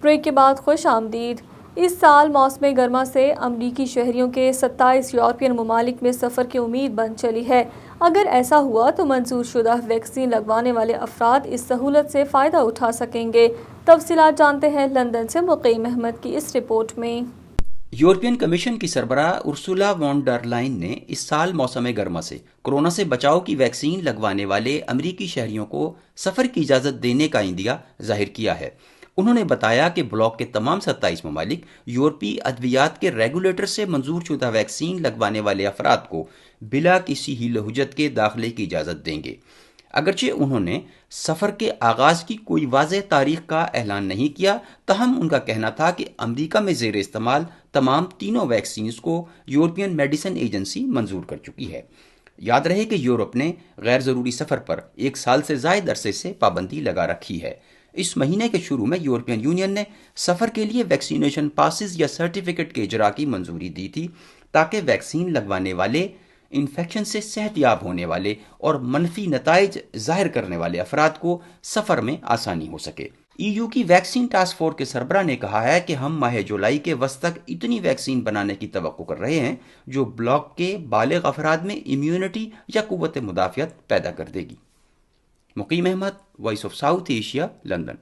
Break کے بعد خوش آمدید۔ اس سال موسم گرما سے امریکی شہریوں کے 27 یورپین ممالک میں سفر کی امید بن چلی ہے۔ اگر ایسا ہوا تو منظور شدہ ویکسین لگوانے والے افراد اس سہولت سے فائدہ اٹھا سکیں گے۔ تفصیلات جانتے ہیں لندن سے مقیم احمد کی اس رپورٹ میں۔ یورپین کمیشن کی سربراہ ارسولا وان ڈر لائن نے اس سال موسم گرما سے کورونا سے بچاؤ کی ویکسین لگوانے والے امریکی شہریوں کو سفر کی اجازت دینے کا عندیہ ظاہر کیا ہے۔ انہوں نے بتایا کہ بلاک کے تمام 27 ممالک یورپی ادویات کے ریگولیٹر سے منظور شدہ ویکسین لگوانے والے افراد کو بلا کسی ہیل و حجت کے داخلے کی اجازت دیں گے۔ اگرچہ انہوں نے سفر کے آغاز کی کوئی واضح تاریخ کا اعلان نہیں کیا، تاہم ان کا کہنا تھا کہ امریکہ میں زیر استعمال تمام تینوں ویکسینز کو یورپین میڈیسن ایجنسی منظور کر چکی ہے۔ یاد رہے کہ یورپ نے غیر ضروری سفر پر 1 سال سے زائد عرصے سے پابندی لگا رکھی ہے۔ اس مہینے کے شروع میں یورپین یونین نے سفر کے لیے ویکسینیشن پاسز یا سرٹیفکیٹ کے اجرا کی منظوری دی تھی تاکہ ویکسین لگوانے والے، انفیکشن سے صحت یاب ہونے والے اور منفی نتائج ظاہر کرنے والے افراد کو سفر میں آسانی ہو سکے۔ ای یو کی ویکسین ٹاسک فورس کے سربراہ نے کہا ہے کہ ہم ماہ جولائی کے وسط تک اتنی ویکسین بنانے کی توقع کر رہے ہیں جو بلاک کے بالغ افراد میں امیونٹی یا قوت مدافعت پیدا کر دے گی۔ Muqeem Ahmed, voice of South Asia, London.